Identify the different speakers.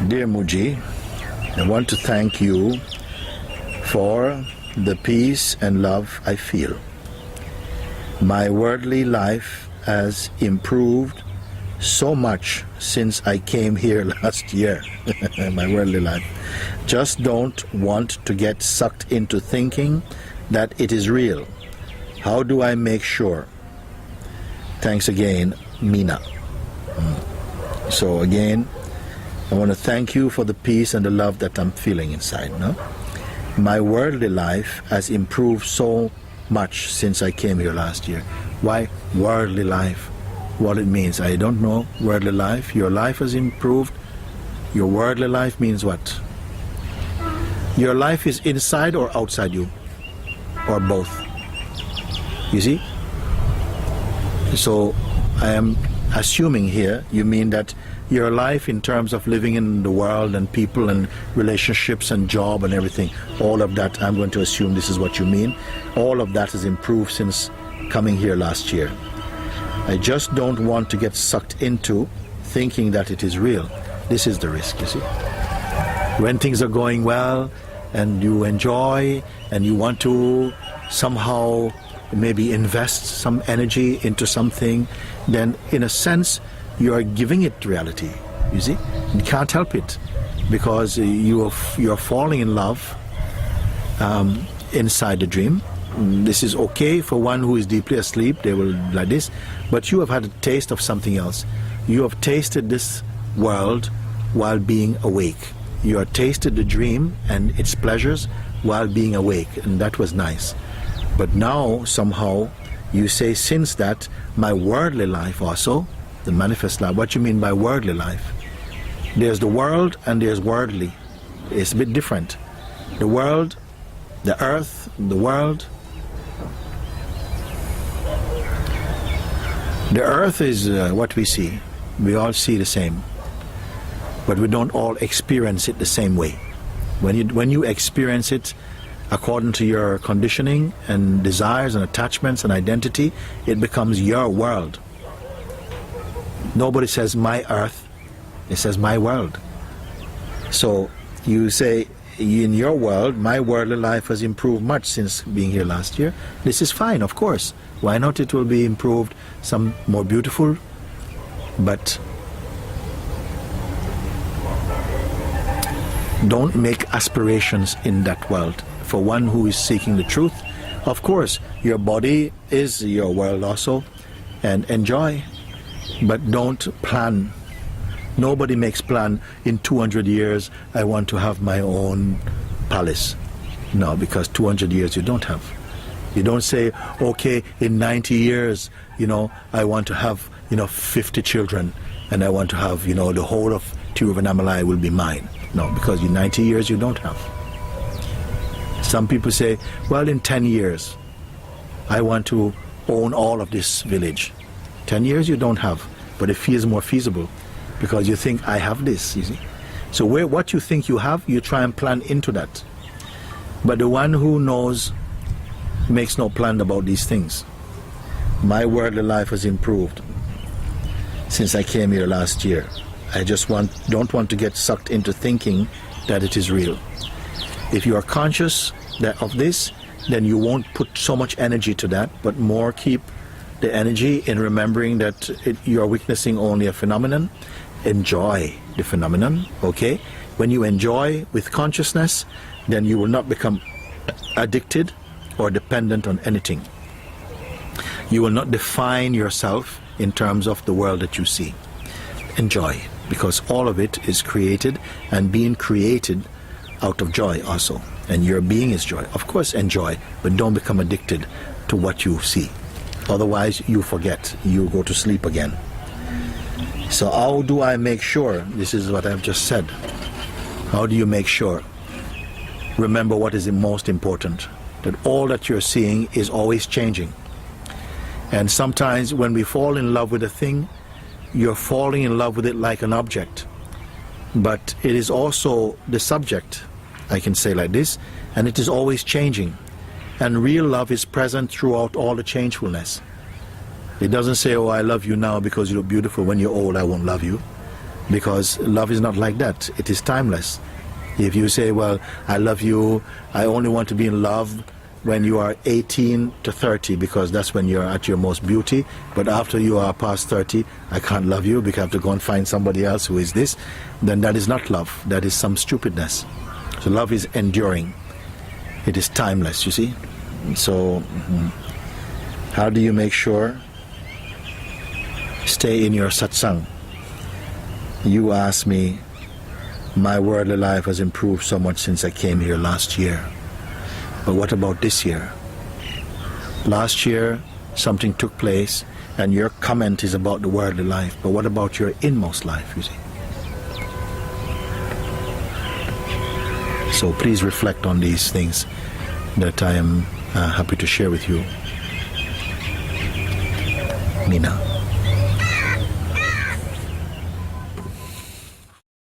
Speaker 1: Dear Mooji, I want to thank you for the peace and love I feel. My worldly life has improved so much since I came here last year. My worldly life. Just don't want to get sucked into thinking that it is real. How do I make sure? Thanks again, Mina. So again, I want to thank you for the peace and the love that I'm feeling inside. No? My worldly life has improved so much since I came here last year. Why worldly life? What it means, I don't know. Worldly life, your life has improved. Your worldly life means what? Your life is inside or outside you? Or both? You see? So I am assuming here you mean that your life in terms of living in the world and people and relationships and job and everything, all of that, I'm going to assume this is what you mean. All of that has improved since coming here last year. I just don't want to get sucked into thinking that it is real. This is the risk, you see. When things are going well and you enjoy and you want to somehow maybe invest some energy into something, then in a sense you are giving it reality, you see. You can't help it because you're falling in love inside the dream. This is okay for one who is deeply asleep, they will like this, but you have had a taste of something else. You have tasted this world while being awake. You have tasted the dream and its pleasures while being awake, and that was nice. But now somehow you say, since that, my worldly life also, the manifest life. What you mean by worldly life? There's the world and there's worldly. It's a bit different. The world, the earth, the world. The earth is what we see. We all see the same. But we don't all experience it the same way. When you experience it according to your conditioning and desires and attachments and identity, it becomes your world. Nobody says my earth, it says my world. So you say, in your world, my worldly life has improved much since being here last year. This is fine, of course. Why not? It will be improved, some more beautiful, but don't make aspirations in that world. For one who is seeking the truth, of course, your body is your world also, and enjoy. But don't plan. Nobody makes plan, in 200 years I want to have my own palace. No, because 200 years you don't have. You don't say, okay, in 90 years, I want to have, 50 children, and I want to have, the whole of Tiruvannamalai will be mine. No, because in 90 years you don't have. Some people say, well, in 10 years, I want to own all of this village. 10 years you don't have, but it feels more feasible because you think, I have this, you see. So what you think you have, you try and plan into that. But the one who knows makes no plan about these things. My worldly life has improved since I came here last year. I just don't want to get sucked into thinking that it is real. If you are conscious of this, then you won't put so much energy to that, but more keep the energy in remembering that you are witnessing only a phenomenon. Enjoy the phenomenon, okay? When you enjoy with consciousness, then you will not become addicted or dependent on anything. You will not define yourself in terms of the world that you see. Enjoy, because all of it is created and being created out of joy also. And your being is joy. Of course enjoy, but don't become addicted to what you see. Otherwise you forget, you go to sleep again. So how do I make sure? This is what I've just said. How do you make sure? Remember what is the most important, that all that you're seeing is always changing. And sometimes when we fall in love with a thing, you're falling in love with it like an object. But it is also the subject, I can say like this, and it is always changing. And real love is present throughout all the changefulness. It doesn't say, oh, I love you now because you look beautiful. When you're old, I won't love you. because love is not like that. It is timeless. If you say, well, I love you, I only want to be in love when you are 18 to 30, because that's when you're at your most beauty, but after you are past 30, I can't love you because I have to go and find somebody else who is this, then that is not love. That is some stupidness. So love is enduring. It is timeless, you see. So how do you make sure? Stay in your satsang. You ask me, my worldly life has improved so much since I came here last year. But what about this year? Last year, something took place, and your comment is about the worldly life. But what about your inmost life, you see? So please reflect on these things that I am happy to share with you. Mina.